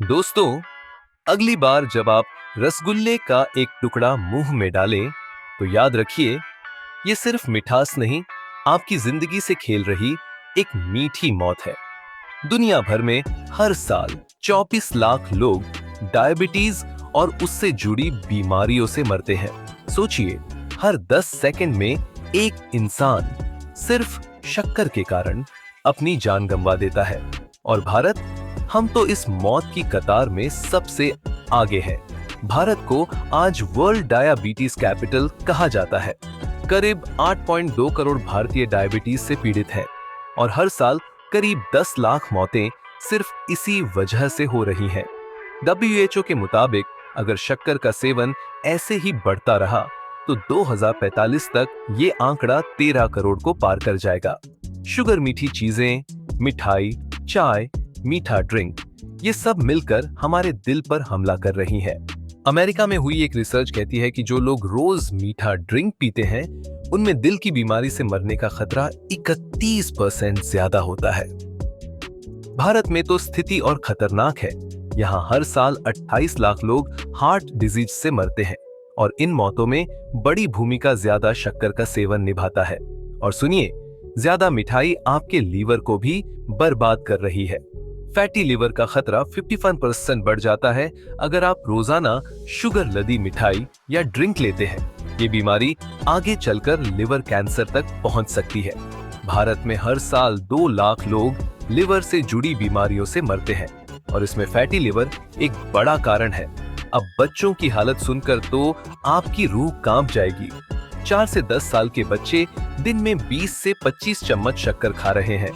दोस्तों, अगली बार जब आप रसगुल्ले का एक टुकड़ा मुंह में डालें, तो याद रखिए, ये सिर्फ मिठास नहीं, आपकी जिंदगी से खेल रही एक मीठी मौत है। दुनिया भर में हर साल 24 लाख लोग डायबिटीज और उससे जुड़ी बीमारियों से मरते हैं। सोचिए, हर 10 सेकंड में एक इंसान सिर्फ शक्कर के कारण अपनी जान गंवा देता है। और भारत, हम तो इस मौत की कतार में सबसे आगे है। भारत को आज वर्ल्ड डायबिटीज कैपिटल कहा जाता है। करीब 8.2 करोड़ भारतीय डायबिटीज से पीड़ित हैं और हर साल करीब 10 लाख मौतें सिर्फ इसी वजह से हो रही हैं। WHO के मुताबिक अगर शक्कर का सेवन ऐसे ही बढ़ता रहा तो 2045 तक ये आंकड़ा 13 करोड़ को पार कर जाएगा। शुगर मीठी चीजें, मिठाई, चाय, मीठा ड्रिंक, ये सब मिलकर हमारे दिल पर हमला कर रही है। अमेरिका में हुई एक रिसर्च कहती है कि जो लोग रोज मीठा ड्रिंक पीते हैं, उनमें दिल की बीमारी से मरने का खतरा 31% ज्यादा होता है। भारत में तो स्थिति और खतरनाक है। यहाँ हर साल 28 लाख लोग हार्ट डिजीज से मरते हैं और इन मौतों में बड़ी भूमिका ज्यादा शक्कर का सेवन निभाता है। और सुनिए, ज्यादा मिठाई आपके लीवर को भी बर्बाद कर रही है। फैटी लिवर का खतरा 51% बढ़ जाता है अगर आप रोजाना शुगर लदी मिठाई या ड्रिंक लेते हैं। ये बीमारी आगे चलकर लिवर कैंसर तक पहुंच सकती है। भारत में हर साल 2 लाख लोग लिवर से जुड़ी बीमारियों से मरते हैं और इसमें फैटी लिवर एक बड़ा कारण है। अब बच्चों की हालत सुनकर तो आपकी रूह कांप जाएगी। 4 से 10 साल के बच्चे दिन में 20 से 25 चम्मच शक्कर खा रहे हैं,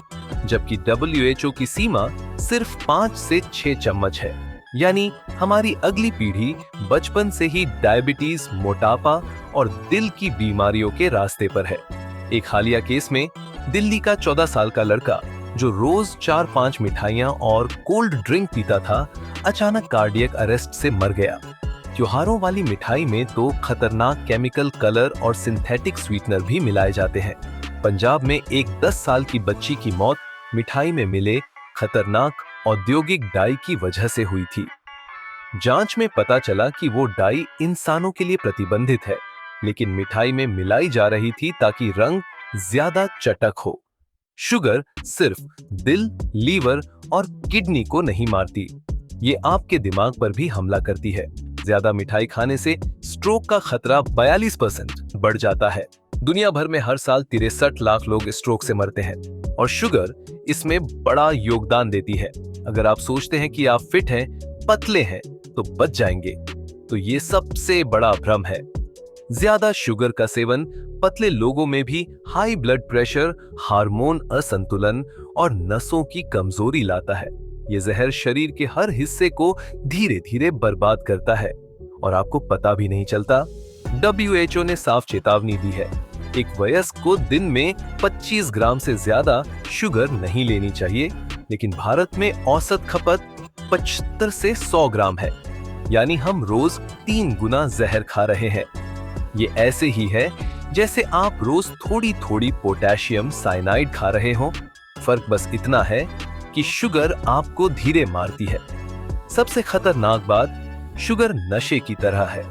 जबकि WHO की सीमा सिर्फ 5 से 6 चम्मच है। यानी हमारी अगली पीढ़ी बचपन से ही डायबिटीज, मोटापा और दिल की बीमारियों के रास्ते पर है। एक हालिया केस में दिल्ली का 14 साल का लड़का जो रोज 4-5 मिठाइयां और कोल्ड ड्रिंक पीता था, अचानक कार्डियक अरेस्ट से मर गया। त्योहारों वाली मिठाई में तो खतरनाक केमिकल, कलर और सिंथेटिक स्वीटनर भी मिलाए जाते हैं। पंजाब में एक 10 साल की बच्ची की मौत मिठाई में मिले खतरनाक औद्योगिक डाई की वजह से हुई थी। जांच में पता चला कि वो डाई इंसानों के लिए प्रतिबंधित है, लेकिन मिठाई में मिलाई जा रही थी ताकि रंग ज्यादा चटक हो। शुगर सिर्फ दिल, लीवर और किडनी को नहीं मारती, ये आपके दिमाग पर भी हमला करती है। ज्यादा मिठाई खाने से स्ट्रोक का खतरा 42% बढ़ जाता है। दुनिया भर में हर साल 63 लाख लोग स्ट्रोक से मरते हैं और शुगर इसमें बड़ा योगदान देती है। अगर आप सोचते हैं कि आप फिट हैं, पतले हैं, तो बच जाएंगे, तो ये सबसे बड़ा भ्रम है। ज्यादा शुगर का सेवन पतले लोगों में भी हाई ब्लड प्रेशर, हार्मोन असंतुलन और नसों की कमजोरी लाता है। ये जहर शरीर के हर हिस्से को धीरे धीरे बर्बाद करता है और आपको पता भी नहीं चलता। WHO ने साफ चेतावनी दी है, एक वयस्क को दिन में 25 ग्राम से ज्यादा शुगर नहीं लेनी चाहिए, लेकिन भारत में औसत खपत 75 से 100 ग्राम है। यानी हम रोज 3 गुना जहर खा रहे हैं। ये ऐसे ही है जैसे आप रोज थोड़ी थोड़ी पोटेशियम साइनाइड खा रहे हो। फर्क बस इतना है कि शुगर आपको धीरे मारती है। सबसे खतरनाक बात, शुगर नशे की तरह है।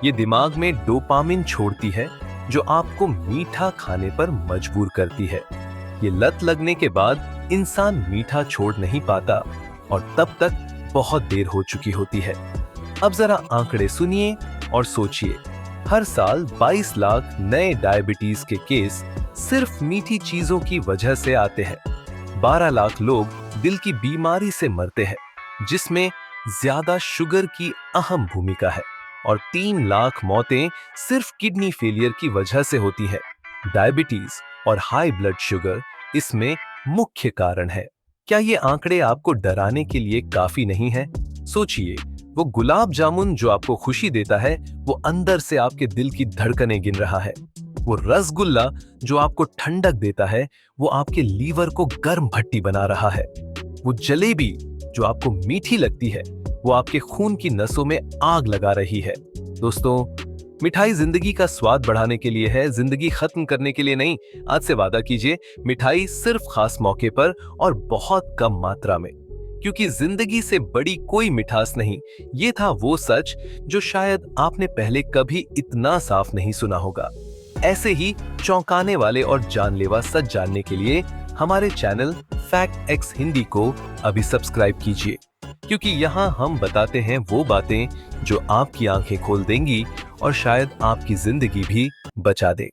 ये दिमाग में डोपामिन छोड़ती है जो आपको मीठा खाने पर मजबूर करती है। ये लत लगने के बाद इंसान मीठा छोड़ नहीं पाता और तब तक बहुत देर हो चुकी होती है। अब जरा आंकड़े सुनिए और सोचिए, हर साल 22 लाख नए डायबिटीज के केस सिर्फ मीठी चीजों की वजह से आते हैं। 12 लाख लोग दिल की बीमारी से मरते हैं, जिसमें ज्यादा शुगर की अहम भूमिका है, और 3 लाख मौतें सिर्फ किडनी फेलियर की वजह से होती है। डायबिटीज और हाई ब्लड शुगर इसमें मुख्य कारण है। क्या ये आंकड़े आपको डराने के लिए काफी नहीं है? सोचिए, वो गुलाब जामुन जो आपको खुशी देता है, वो अंदर से आपके दिल की धड़कनें गिन रहा है। वो रसगुल्ला जो आपको ठंडक देता है, वो आपके लीवर को गर्म भट्टी बना रहा है। वो जलेबी जो आपको मीठी लगती है, वो आपके खून की नसों में आग लगा रही है। दोस्तों, मिठाई जिंदगी का स्वाद बढ़ाने के लिए है, जिंदगी खत्म करने के लिए नहीं। आज से वादा कीजिए, मिठाई सिर्फ खास मौके पर और बहुत कम मात्रा में। क्योंकि जिंदगी से बड़ी कोई मिठास नहीं। ये था वो सच जो शायद आपने पहले कभी इतना साफ नहीं सुना होगा। ऐसे ही चौंकाने वाले और जानलेवा सच जानने के लिए हमारे चैनल फैक्ट एक्स हिंदी को अभी सब्सक्राइब कीजिए, क्योंकि यहाँ हम बताते हैं वो बातें जो आपकी आंखें खोल देंगी और शायद आपकी जिंदगी भी बचा दे।